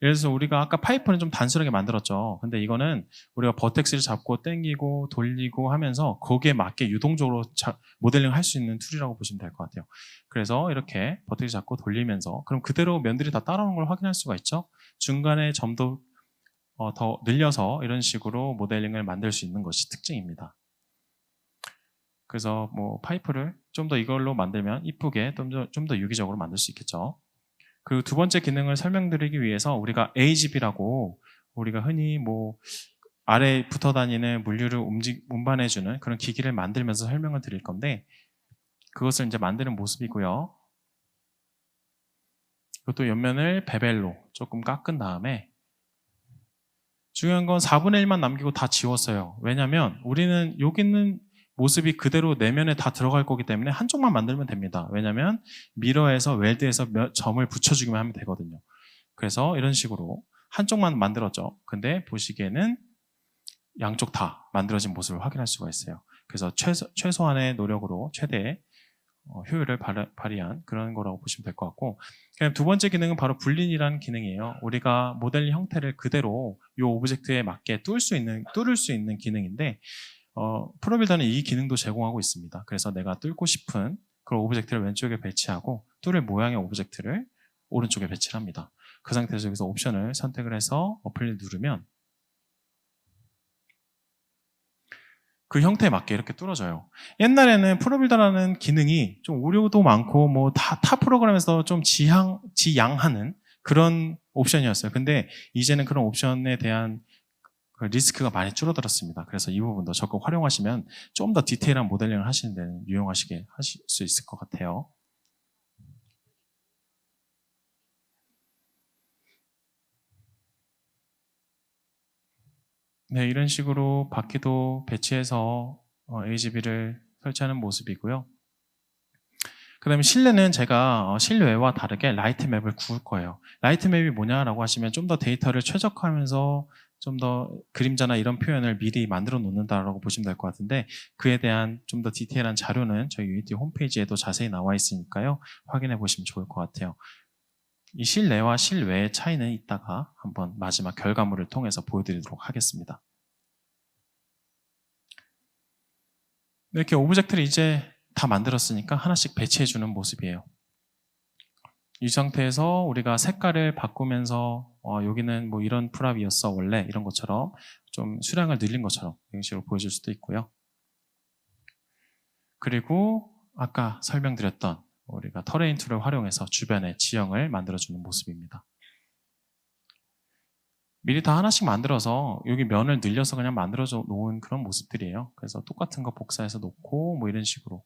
Speaker 1: 예를 들어서 우리가 아까 파이프는 좀 단순하게 만들었죠. 근데 이거는 우리가 버텍스를 잡고 당기고 돌리고 하면서 거기에 맞게 유동적으로 모델링을 할 수 있는 툴이라고 보시면 될 것 같아요. 그래서 이렇게 버텍스 잡고 돌리면서 그럼 그대로 면들이 다 따라오는 걸 확인할 수가 있죠. 중간에 점도 더 늘려서 이런 식으로 모델링을 만들 수 있는 것이 특징입니다. 그래서 뭐 파이프를 좀 더 이걸로 만들면 이쁘게 좀 더 유기적으로 만들 수 있겠죠. 그리고 두 번째 기능을 설명드리기 위해서 우리가 AGB라고 우리가 흔히 뭐 아래에 붙어 다니는 물류를 운반해주는 그런 기기를 만들면서 설명을 드릴 건데, 그것을 이제 만드는 모습이고요. 이것도 옆면을 베벨로 조금 깎은 다음에, 중요한 건 4분의 1만 남기고 다 지웠어요. 왜냐하면 우리는 여기 있는 모습이 그대로 내면에 다 들어갈 거기 때문에 한쪽만 만들면 됩니다. 왜냐하면 미러에서 웰드에서 점을 붙여주기만 하면 되거든요. 그래서 이런 식으로 한쪽만 만들었죠. 근데 보시기에는 양쪽 다 만들어진 모습을 확인할 수가 있어요. 그래서 최소한의 노력으로 최대의 효율을 발휘한 그런 거라고 보시면 될 것 같고, 그다음 두 번째 기능은 바로 불린이라는 기능이에요. 우리가 모델 형태를 그대로 이 오브젝트에 맞게 뚫을 수 있는 기능인데, 프로빌더는 이 기능도 제공하고 있습니다. 그래서 내가 뚫고 싶은 그런 오브젝트를 왼쪽에 배치하고 뚫을 모양의 오브젝트를 오른쪽에 배치를 합니다. 그 상태에서 여기서 옵션을 선택을 해서 어플을 누르면 그 형태에 맞게 이렇게 뚫어져요. 옛날에는 프로빌더라는 기능이 좀 오류도 많고 뭐 타 프로그램에서 좀 지양하는 그런 옵션이었어요. 근데 이제는 그런 옵션에 대한 리스크가 많이 줄어들었습니다. 그래서 이 부분도 적극 활용하시면 좀 더 디테일한 모델링을 하시는 데는 유용하시게 하실 수 있을 것 같아요. 네, 이런 식으로 바퀴도 배치해서 AGB를 설치하는 모습이고요. 그 다음에 실내는 제가 실외와 다르게 라이트 맵을 구울 거예요. 라이트 맵이 뭐냐라고 하시면 좀 더 데이터를 최적화하면서 좀 더 그림자나 이런 표현을 미리 만들어 놓는다라고 보시면 될 것 같은데, 그에 대한 좀 더 디테일한 자료는 저희 유니티 홈페이지에도 자세히 나와 있으니까요. 확인해 보시면 좋을 것 같아요. 이 실내와 실외의 차이는 이따가 한번 마지막 결과물을 통해서 보여드리도록 하겠습니다. 이렇게 오브젝트를 이제 다 만들었으니까 하나씩 배치해주는 모습이에요. 이 상태에서 우리가 색깔을 바꾸면서 여기는 뭐 이런 프랍이었어 원래 이런 것처럼 좀 수량을 늘린 것처럼 이런 식으로 보여줄 수도 있고요. 그리고 아까 설명드렸던 우리가 터레인 툴을 활용해서 주변에 지형을 만들어주는 모습입니다. 미리 다 하나씩 만들어서 여기 면을 늘려서 그냥 만들어 놓은 그런 모습들이에요. 그래서 똑같은 거 복사해서 놓고 뭐 이런 식으로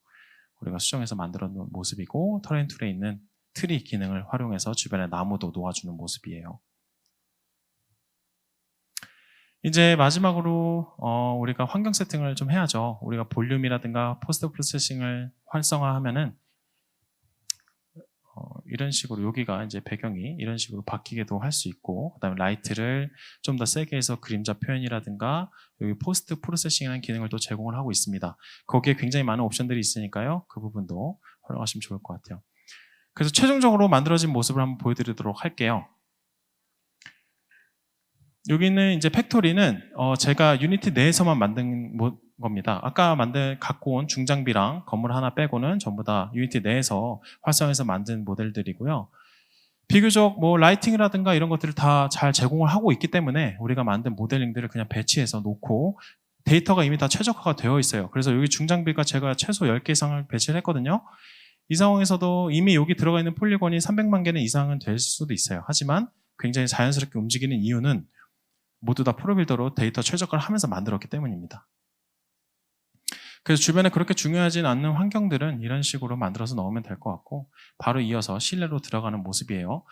Speaker 1: 우리가 수정해서 만들어 놓은 모습이고, 터레인 툴에 있는 트리 기능을 활용해서 주변에 나무도 놓아주는 모습이에요. 이제 마지막으로 우리가 환경 세팅을 좀 해야죠. 우리가 볼륨이라든가 포스트 프로세싱을 활성화하면은 이런 식으로 여기가 이제 배경이 이런 식으로 바뀌게도 할 수 있고, 그다음에 라이트를 좀 더 세게 해서 그림자 표현이라든가 여기 포스트 프로세싱이라는 기능을 또 제공을 하고 있습니다. 거기에 굉장히 많은 옵션들이 있으니까요. 그 부분도 활용하시면 좋을 것 같아요. 그래서 최종적으로 만들어진 모습을 한번 보여드리도록 할게요. 여기는 이제 팩토리는 제가 유니티 내에서만 만든 겁니다. 아까 갖고 온 중장비랑 건물 하나 빼고는 전부 다 유니티 내에서 활성해서 만든 모델들이고요. 비교적 뭐 라이팅이라든가 이런 것들을 다 잘 제공을 하고 있기 때문에 우리가 만든 모델링들을 그냥 배치해서 놓고 데이터가 이미 다 최적화가 되어 있어요. 그래서 여기 중장비가 제가 최소 10개 이상을 배치를 했거든요. 이 상황에서도 이미 여기 들어가 있는 폴리곤이 300만 개는 이상은 될 수도 있어요. 하지만 굉장히 자연스럽게 움직이는 이유는 모두 다 프로빌더로 데이터 최적화를 하면서 만들었기 때문입니다. 그래서 주변에 그렇게 중요하진 않는 환경들은 이런 식으로 만들어서 넣으면 될 것 같고, 바로 이어서 실내로 들어가는 모습이에요.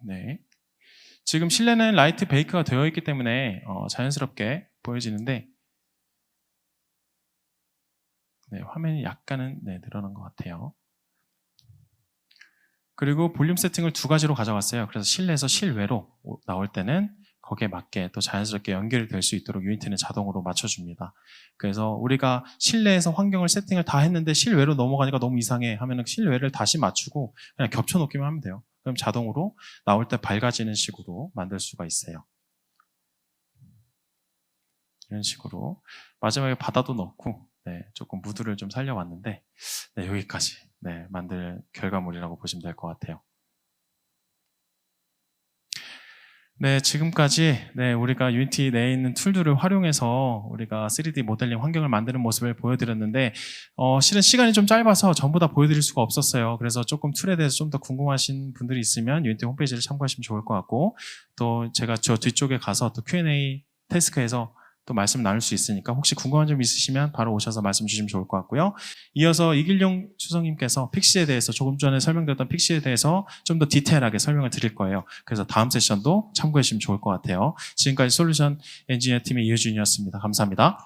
Speaker 1: 네. 지금 실내는 라이트 베이크가 되어 있기 때문에 자연스럽게 보여지는데, 네, 화면이 약간은 늘어난 것 같아요. 그리고 볼륨 세팅을 두 가지로 가져갔어요. 그래서 실내에서 실외로 나올 때는 거기에 맞게 또 자연스럽게 연결이 될 수 있도록 유니티는 자동으로 맞춰줍니다. 그래서 우리가 실내에서 환경을 세팅을 다 했는데 실외로 넘어가니까 너무 이상해 하면 실외를 다시 맞추고 그냥 겹쳐놓기만 하면 돼요. 그럼 자동으로 나올 때 밝아지는 식으로 만들 수가 있어요. 이런 식으로 마지막에 바다도 넣고 조금 무드를 좀 살려왔는데 여기까지 만들 결과물이라고 보시면 될 것 같아요. 지금까지 우리가 유니티 내에 있는 툴들을 활용해서 우리가 3D 모델링 환경을 만드는 모습을 보여드렸는데 실은 시간이 좀 짧아서 전부 다 보여드릴 수가 없었어요. 그래서 조금 툴에 대해서 좀 더 궁금하신 분들이 있으면 유니티 홈페이지를 참고하시면 좋을 것 같고, 또 제가 저 뒤쪽에 가서 또 Q&A 태스크에서 또 말씀 나눌 수 있으니까 혹시 궁금한 점 있으시면 바로 오셔서 말씀 주시면 좋을 것 같고요. 이어서 이길용 수석님께서 픽시에 대해서 조금 전에 설명드렸던 픽시에 대해서 좀 더 디테일하게 설명을 드릴 거예요. 그래서 다음 세션도 참고해 주시면 좋을 것 같아요. 지금까지 솔루션 엔지니어 팀의 이효준이었습니다. 감사합니다.